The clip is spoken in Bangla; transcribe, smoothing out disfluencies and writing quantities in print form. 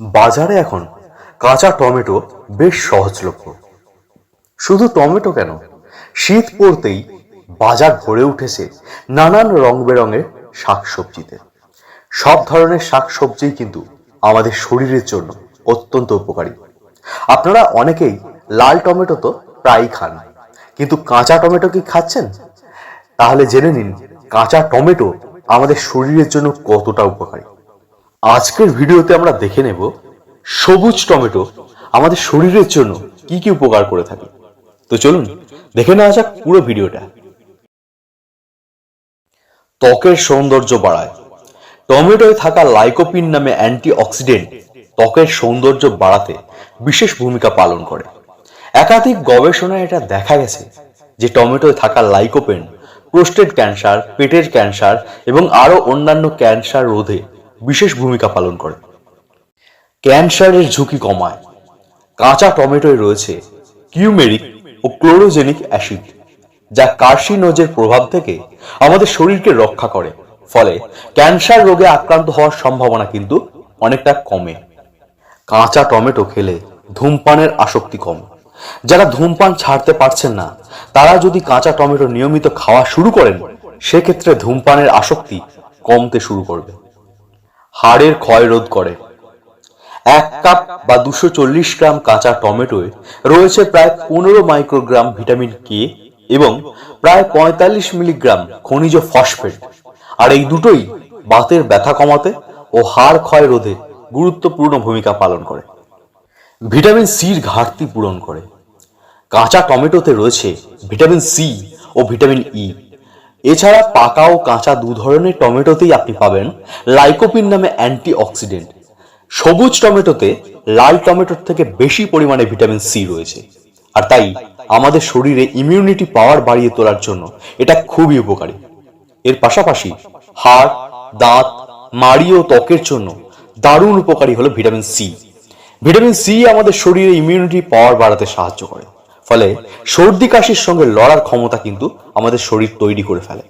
বাজারে এখন কাঁচা টমেটো বেশ সহজলভ্য। শুধু টমেটো কেন, শীত পড়তেই বাজার ভরে উঠেছে নানান রং বেরঙের শাকসবজিতে। সব ধরনের শাকসবজি কিন্তু আমাদের শরীরের জন্য অত্যন্ত উপকারী। আপনারা অনেকেই লাল টমেটো তো প্রায়ই খান, কিন্তু কাঁচা টমেটো কি খাচ্ছেন? তাহলে জেনে নিন কাঁচা টমেটো আমাদের শরীরের জন্য কতটা উপকারী। আজকের ভিডিওতে আমরা দেখে নেব সবুজ টমেটো আমাদের শরীরের জন্য কি কি উপকার করে থাকে। তো চলুন দেখে নেওয়া যাক পুরো ভিডিওটা। ত্বকের সৌন্দর্য বাড়ায়। টমেটোয় থাকা লাইকোপিন নামে অ্যান্টিঅক্সিডেন্ট ত্বকের সৌন্দর্য বাড়াতে বিশেষ ভূমিকা পালন করে। একাধিক গবেষণায় এটা দেখা গেছে যে টমেটোয় থাকা লাইকোপিন প্রোস্টেট ক্যান্সার, পেটের ক্যান্সার এবং আরো অন্যান্য ক্যান্সার রোধে বিশেষ ভূমিকা পালন করে। ক্যান্সারের ঝুঁকি কমায়। কাঁচা টমেটোয় রয়েছে কিউমেরিক ও ক্লোরোজেনিক অ্যাসিড, যা কার্সিনোজের প্রভাব থেকে আমাদের শরীরকে রক্ষা করে। ফলে ক্যান্সার রোগে আক্রান্ত হওয়ার সম্ভাবনা কিন্তু অনেকটা কমে। কাঁচা টমেটো খেলে ধূমপানের আসক্তি কমে। যারা ধূমপান ছাড়তে পারছেন না, তারা যদি কাঁচা টমেটো নিয়মিত খাওয়া শুরু করেন, সেক্ষেত্রে ধূমপানের আসক্তি কমতে শুরু করবে। হাড়ের ক্ষয় রোধ করে। 1 কাপ বা 240 গ্রাম কাঁচা টমেটোয় রয়েছে প্রায় 15 মাইক্রোগ্রাম ভিটামিন কে এবং প্রায় 45 মিলিগ্রাম খনিজ ফসফেট। আর এই দুটোই বাতের ব্যথা কমাতে ও হাড় ক্ষয় রোধে গুরুত্বপূর্ণ ভূমিকা পালন করে। ভিটামিন সির ঘাটতি পূরণ করে। কাঁচা টমেটোতে রয়েছে ভিটামিন সি ও ভিটামিন ই। এছাড়া পাকা ও কাঁচা দু ধরনের টমেটোতেই আপনি পাবেন লাইকোপিন নামে অ্যান্টিঅক্সিডেন্ট। সবুজ টমেটোতে লাল টমেটোর থেকে বেশি পরিমাণে ভিটামিন সি রয়েছে, আর তাই আমাদের শরীরে ইমিউনিটি পাওয়ার বাড়িয়ে তোলার জন্য এটা খুবই উপকারী। এর পাশাপাশি হাড়, দাঁত, মাড়ি ও ত্বকের জন্য দারুণ উপকারী হলো ভিটামিন সি। ভিটামিন সি আমাদের শরীরে ইমিউনিটি পাওয়ার বাড়াতে সাহায্য করে, ফলে সর্দি কাশির সঙ্গে লড়ার ক্ষমতা কিন্তু আমাদের শরীর তৈরি করে ফেলে।